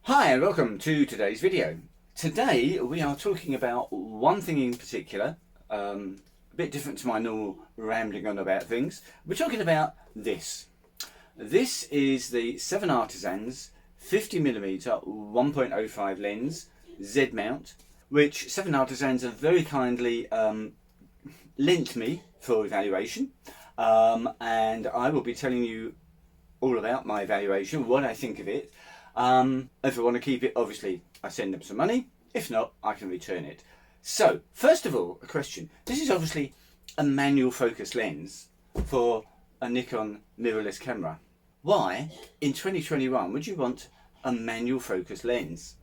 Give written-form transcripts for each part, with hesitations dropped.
Hi and welcome to today's video. Today we are talking about one thing in particular, a bit different to my normal rambling on about things. We're talking about this. This is the 7 Artisans 50mm 1.05 lens Z mount, which 7 Artisans have very kindly lent me for evaluation, and I will be telling you all about my evaluation, what I think of it. If I want to keep it, obviously I send them some money. If not, I can return it. So first of all, a question. This is obviously a manual focus lens for a Nikon mirrorless camera. Why in 2021 would you want a manual focus lens?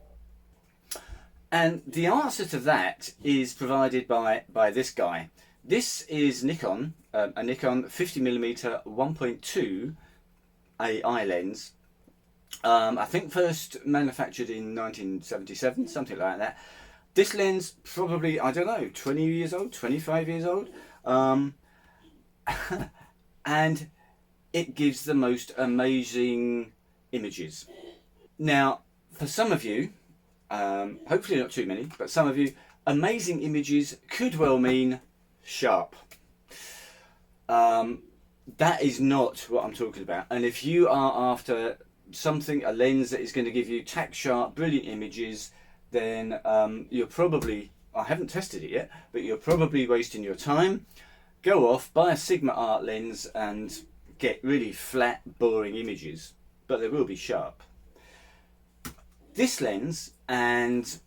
And the answer to that is provided by this guy. This is Nikon, a Nikon 50mm 1.2 AI lens. I think first manufactured in 1977, something like that. This lens probably, I don't know, 20 years old, 25 years old. And it gives the most amazing images. Now, for some of you, hopefully not too many, but some of you, amazing images could well mean sharp. That is not what I'm talking about. And if you are after something, a lens that is going to give you tack sharp, brilliant images, then you're probably, I haven't tested it yet, but you're probably wasting your time. Go off, buy a Sigma Art lens and get really flat, boring images, but they will be sharp. This lens, and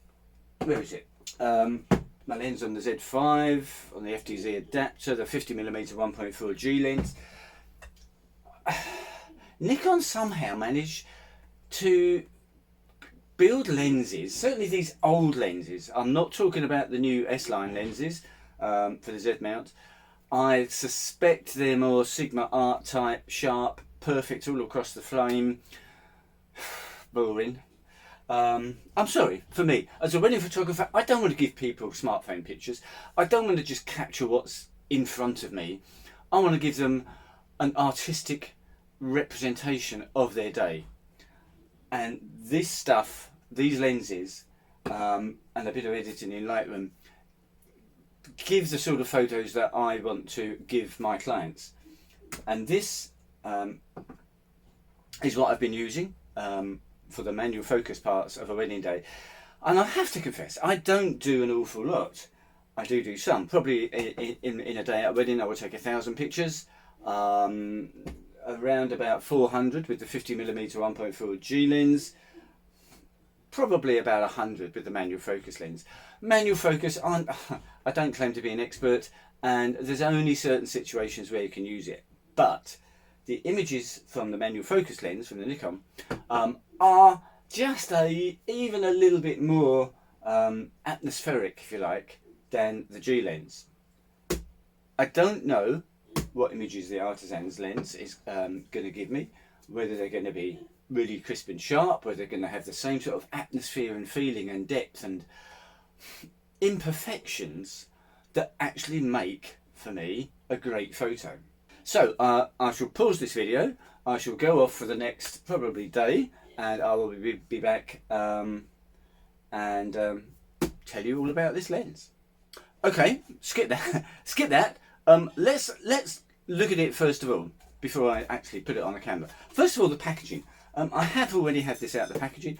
where is it? My lens on the Z5, on the FTZ adapter, the 50mm 1.4G lens. Nikon somehow managed to build lenses, certainly these old lenses. I'm not talking about the new S-line lenses for the Z mount. I suspect they're more Sigma Art type, sharp, perfect all across the frame. Boring. I'm sorry, for me, as a wedding photographer, I don't want to give people smartphone pictures. I don't want to just capture what's in front of me. I want to give them an artistic representation of their day. And this stuff, these lenses, and a bit of editing in Lightroom, gives the sort of photos that I want to give my clients. And this is what I've been using for the manual focus parts of a wedding day. And I have to confess, I don't do an awful lot. I do some. Probably in a day at a wedding I would take 1,000 pictures. Around about 400 with the 50mm 1.4G lens. Probably about 100 with the manual focus lens. Manual focus, I don't claim to be an expert, and there's only certain situations where you can use it. But the images from the manual focus lens from the Nikon are just even a little bit more atmospheric, if you like, than the G lens. I don't know what images the Artisans lens is going to give me, whether they're going to be really crisp and sharp, whether they're going to have the same sort of atmosphere and feeling and depth and imperfections that actually make, for me, a great photo. So I shall pause this video, I shall go off for the next probably day, and I will be back and tell you all about this lens. Okay, skip that. Let's look at it first of all before I actually put it on the camera. First of all, the packaging. I have already had this out of the packaging,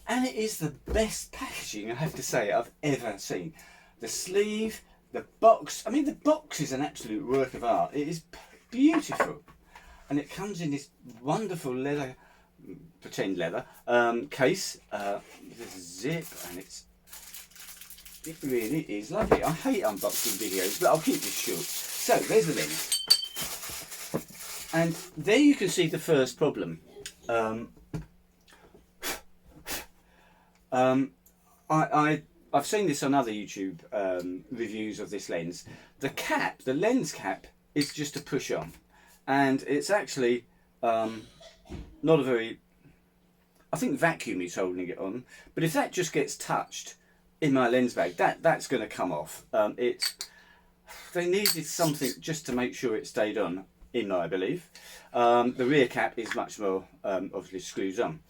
and it is the best packaging, I have to say, I've ever seen. The sleeve, the box. I mean, the box is an absolute work of art. It is beautiful, and it comes in this wonderful leather, pretend leather case. There's a zip, and it really is lovely. I hate unboxing videos, but I'll keep this short. So there's the lens, and there you can see the first problem. I've seen this on other YouTube reviews of this lens. The cap, the lens cap, is just a push on, and it's actually not a very, I think vacuum is holding it on, but if that just gets touched in my lens bag, that's going to come off. They needed something just to make sure it stayed on, in my belief. The rear cap is much more obviously screws on.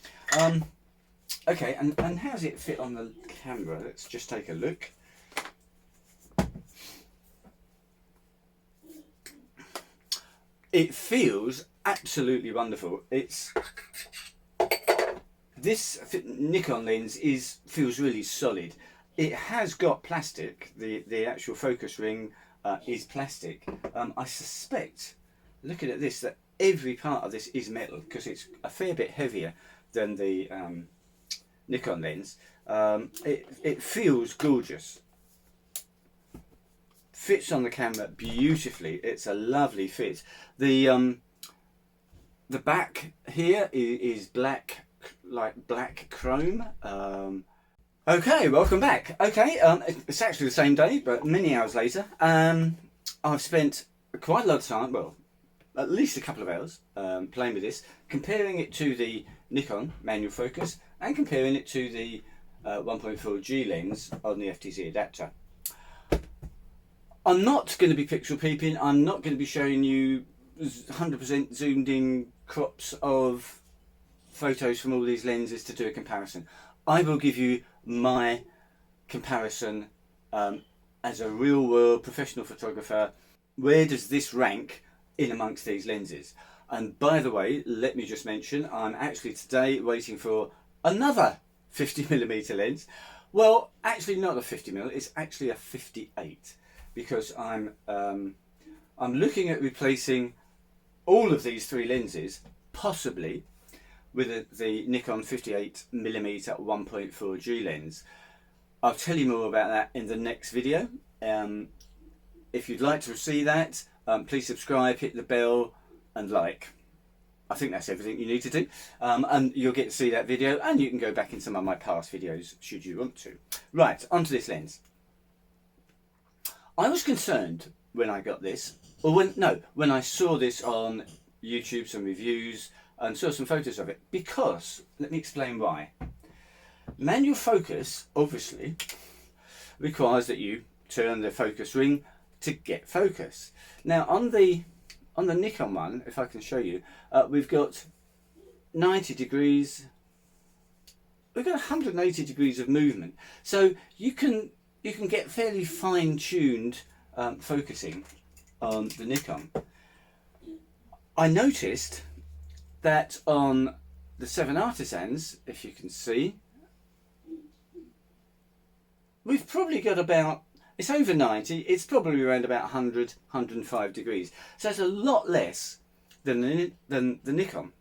Okay, and how does it fit on the camera? Let's just take a look. It feels absolutely wonderful. This Nikon lens feels really solid. It has got plastic. The actual focus ring is plastic. I suspect, looking at this, that every part of this is metal because it's a fair bit heavier than the Nikon lens. It feels gorgeous. Fits on the camera beautifully. It's a lovely fit. The back here is black, like black chrome. Okay, welcome back. Okay, it's actually the same day, but many hours later. I've spent quite a lot of time, well, at least a couple of hours, playing with this, comparing it to the Nikon manual focus and comparing it to the 1.4G lens on the FTZ adapter. I'm not going to be pixel peeping. I'm not going to be showing you 100% zoomed in crops of photos from all these lenses to do a comparison. I will give you my comparison as a real world professional photographer. Where does this rank in amongst these lenses? And by the way, let me just mention, I'm actually today waiting for another 50mm lens. Well, actually not a 50mm, it's actually a 58, because I'm looking at replacing all of these three lenses, possibly with the Nikon 58mm 1.4G lens. I'll tell you more about that in the next video. If you'd like to see that, please subscribe, hit the bell and like. I think that's everything you need to do, and you'll get to see that video, and you can go back in some of my past videos should you want to. Right, onto this lens. I was concerned when I got this, or when I saw this on YouTube, some reviews, and saw some photos of it, because, let me explain why. Manual focus, obviously, requires that you turn the focus ring to get focus. Now, on the Nikon one, if I can show you, we've got 90 degrees, we've got 180 degrees of movement. So you can get fairly fine-tuned focusing on the Nikon. I noticed that on the 7 Artisans, if you can see, we've probably got about, it's over 90, it's probably around about 100, 105 degrees. So it's a lot less than the Nikon.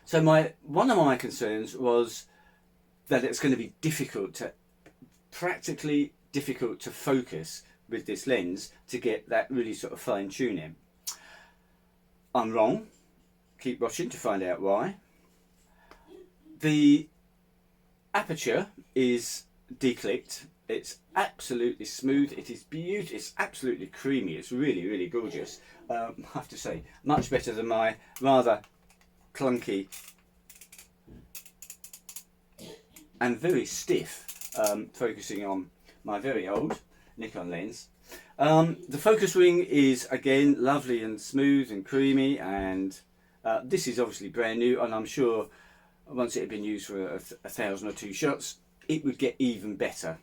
So one of my concerns was that it's going to be practically difficult to focus with this lens to get that really sort of fine tuning. I'm wrong. Keep watching to find out why. The aperture is declicked. It's absolutely smooth. It is beautiful. It's absolutely creamy. It's really, really gorgeous. I have to say, much better than my rather clunky and very stiff focusing on my very old Nikon lens. The focus ring is again lovely and smooth and creamy, and this is obviously brand new, and I'm sure once it had been used for 1,000 or 2 shots, it would get even better.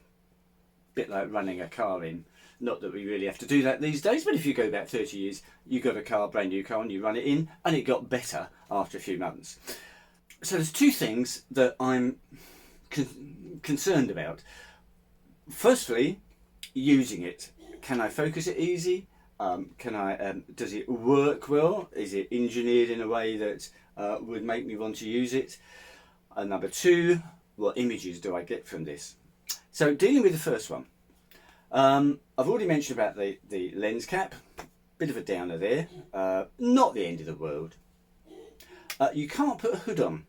Bit like running a car in. Not that we really have to do that these days, but if you go back 30 years, you got a car, brand new car, and you run it in, and it got better after a few months. So there's two things that I'm concerned about. Firstly, using it. Can I focus it easy? Does it work well? Is it engineered in a way that would make me want to use it? And number two, what images do I get from this? So dealing with the first one, I've already mentioned about the lens cap. Bit of a downer there. Not the end of the world. You can't put a hood on.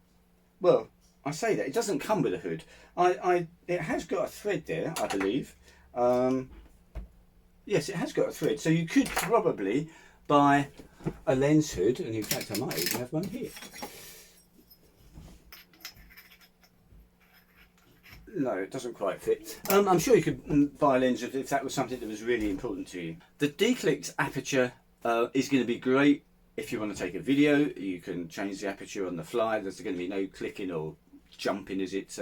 Well, I say that, it doesn't come with a hood. It has got a thread there, I believe. Yes, it has got a thread. So you could probably buy a lens hood, and in fact I might even have one here. No, it doesn't quite fit. I'm sure you could buy a lens hood if that was something that was really important to you. The declicked aperture is going to be great if you want to take a video. You can change the aperture on the fly. There's going to be no clicking or jumping as it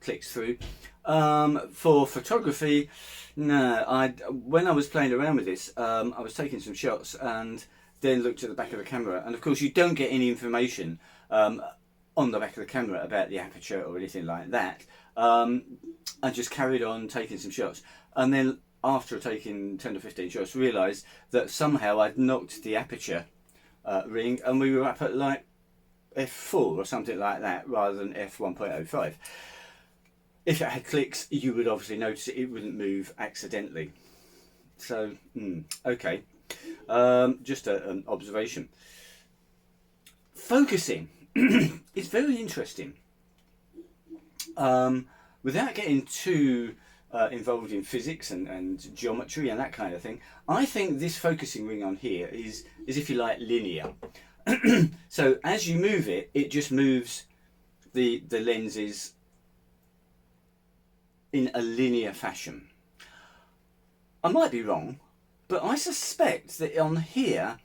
clicks through. For photography, no, when I was playing around with this, I was taking some shots and then looked at the back of the camera, and of course you don't get any information on the back of the camera about the aperture or anything like that. I just carried on taking some shots, and then after taking 10 or 15 shots realised that somehow I'd knocked the aperture ring, and we were up at like f4 or something like that rather than f1.05. If it had clicks, you would obviously notice it wouldn't move accidentally. So, okay, just an observation. Focusing is very interesting. Without getting too involved in physics and geometry and that kind of thing, I think this focusing ring on here is if you like, linear. So as you move it, it just moves the lenses in a linear fashion. I might be wrong, but I suspect that on here,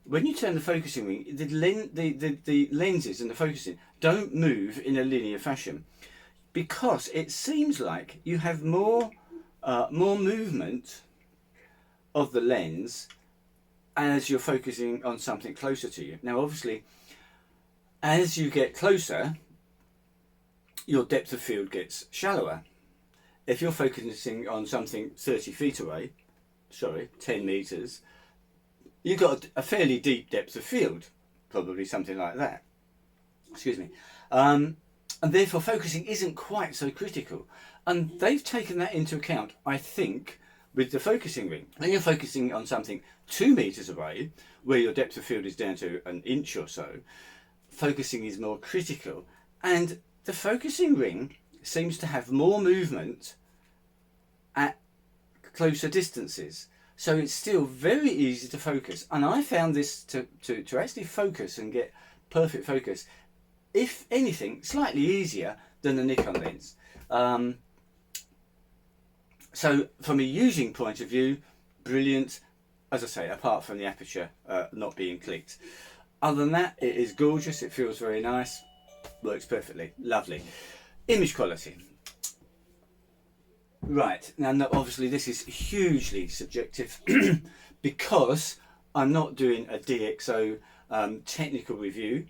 when you turn the focusing ring, the lenses and the focusing don't move in a linear fashion, because it seems like you have more movement of the lens as you're focusing on something closer to you. Now obviously, as you get closer, your depth of field gets shallower. If you're focusing on something 30 feet away, 10 meters, you've got a fairly deep depth of field, probably something like that. Excuse me. And therefore focusing isn't quite so critical. And they've taken that into account, I think, with the focusing ring. When you're focusing on something 2 meters away, where your depth of field is down to an inch or so, focusing is more critical. And the focusing ring seems to have more movement at closer distances. So it's still very easy to focus. And I found this to actually focus and get perfect focus, if anything, slightly easier than the Nikon lens. So from a using point of view, brilliant, as I say, apart from the aperture not being clicked. Other than that, it is gorgeous, it feels very nice, works perfectly, lovely. Image quality. Right, now obviously this is hugely subjective because I'm not doing a DxO technical review.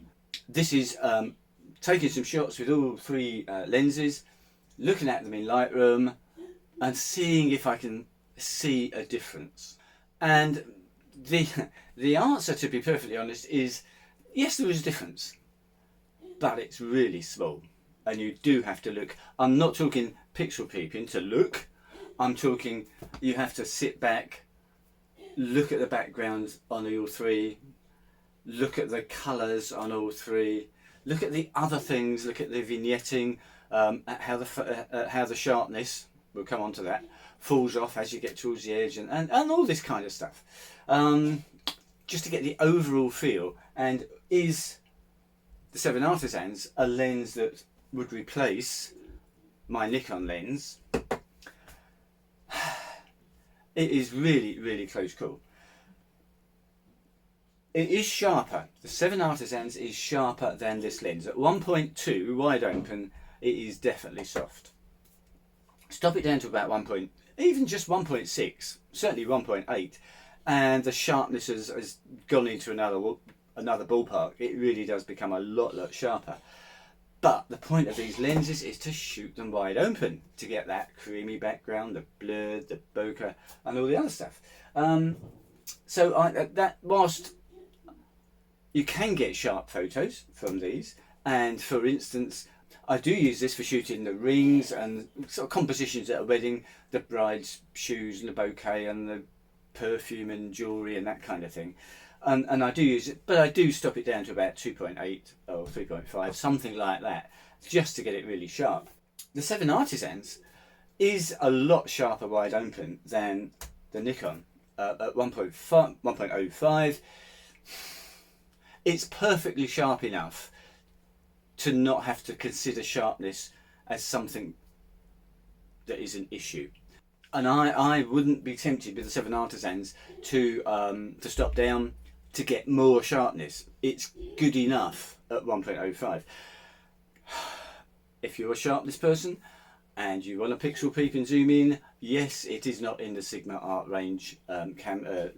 This is taking some shots with all three lenses, looking at them in Lightroom and seeing if I can see a difference. And the answer, to be perfectly honest, is yes, there is a difference, but it's really small. And you do have to look. I'm not talking pixel peeping to look. I'm talking you have to sit back, look at the background on all three, look at the colours on all three, look at the other things, look at the vignetting, at how the sharpness, we'll come on to that, falls off as you get towards the edge, and all this kind of stuff. Just to get the overall feel. And is the 7 Artisans a lens that would replace my Nikon lens? It is really, really close call. It is sharper. The 7 Artisans is sharper than this lens. At 1.2 wide open, it is definitely soft. Stop it down to about even just 1.6, certainly 1.8, and the sharpness has gone into another ballpark. It really does become a lot sharper. But the point of these lenses is to shoot them wide open to get that creamy background, the blur, the bokeh, and all the other stuff. So whilst you can get sharp photos from these, and for instance, I do use this for shooting the rings and sort of compositions at a wedding, the bride's shoes and the bouquet and the perfume and jewellery and that kind of thing. And I do use it, but I do stop it down to about 2.8 or 3.5, something like that, just to get it really sharp. The 7 Artisans is a lot sharper wide open than the Nikon. At 1.05, it's perfectly sharp enough to not have to consider sharpness as something that is an issue. And I wouldn't be tempted with the 7 Artisans to stop down to get more sharpness. It's good enough at 1.05. if you're a sharpness person and you want a pixel peep and zoom in, yes, it is not in the Sigma Art range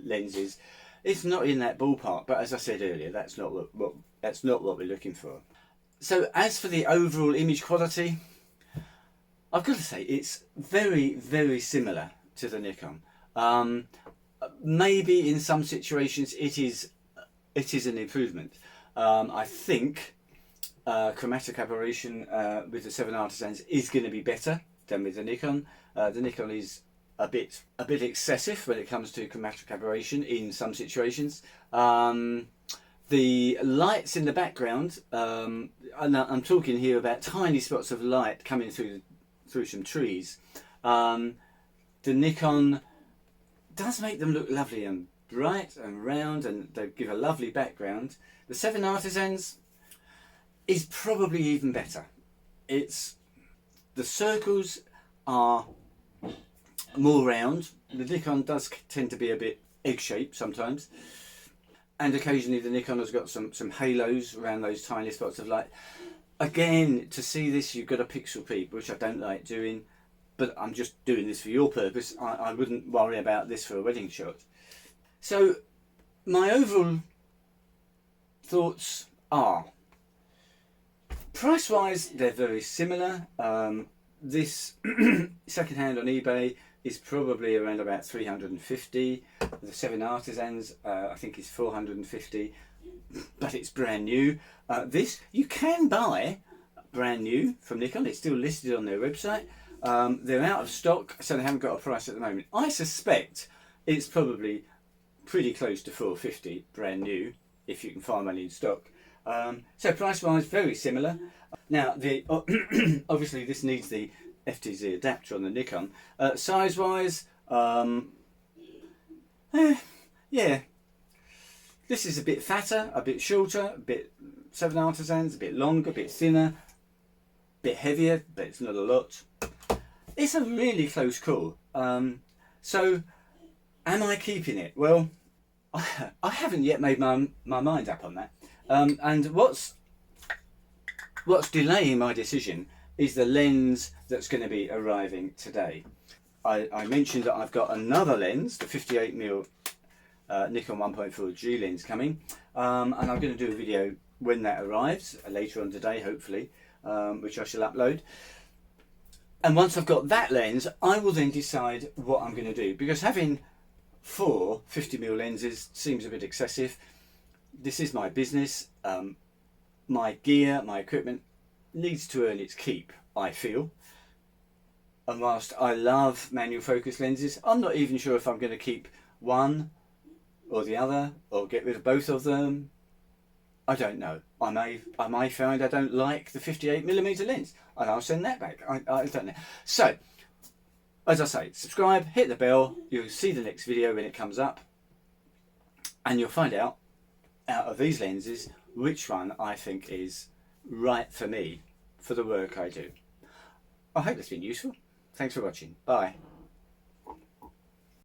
lenses. It's not in that ballpark, but as I said earlier, that's not what we're looking for. So as for the overall image quality, I've got to say it's very, very similar to the Nikon. Maybe in some situations it is an improvement. I think chromatic aberration with the 7 Artisans is going to be better than with the Nikon. The Nikon is a bit excessive when it comes to chromatic aberration in some situations. The lights in the background, and I'm talking here about tiny spots of light coming through some trees. The Nikon does make them look lovely and bright and round, and they give a lovely background. The 7 Artisans is probably even better. The circles are more round. The Nikon does tend to be a bit egg-shaped sometimes, and occasionally the Nikon has got some halos around those tiny spots of light. Again, to see this, you've got a pixel peep, which I don't like doing, but I'm just doing this for your purpose. I wouldn't worry about this for a wedding shot. So my overall thoughts are, price wise they're very similar. This second-hand on eBay is probably around about 350. The 7 Artisans I think is 450, but it's brand new. This you can buy brand new from Nikon. It's still listed on their website. They're out of stock, so they haven't got a price at the moment. I suspect it's probably pretty close to 450 brand new if you can find one in stock. So price wise very similar. Now obviously this needs the FTZ adapter on the Nikon. Size wise, yeah, this is a bit fatter, a bit shorter, a bit 7 Artisans, a bit longer, a bit thinner, a bit heavier, but it's not a lot. It's a really close call. So am I keeping it? Well, I haven't yet made my mind up on that. And what's delaying my decision is the lens that's going to be arriving today. I mentioned that I've got another lens, the 58mm Nikon 1.4G lens coming, and I'm going to do a video when that arrives later on today, hopefully, which I shall upload. And once I've got that lens, I will then decide what I'm going to do, because having 4 50mm lenses seems a bit excessive. This is my business. My gear, my equipment needs to earn its keep, I feel. And whilst I love manual focus lenses, I'm not even sure if I'm going to keep one or the other, or get rid of both of them. I don't know. I may find I don't like the 58mm lens, and I'll send that back. I don't know. So, as I say, subscribe, hit the bell. You'll see the next video when it comes up, and you'll find out of these lenses which one I think is right for me for the work I do. I hope it's been useful. Thanks for watching. Bye.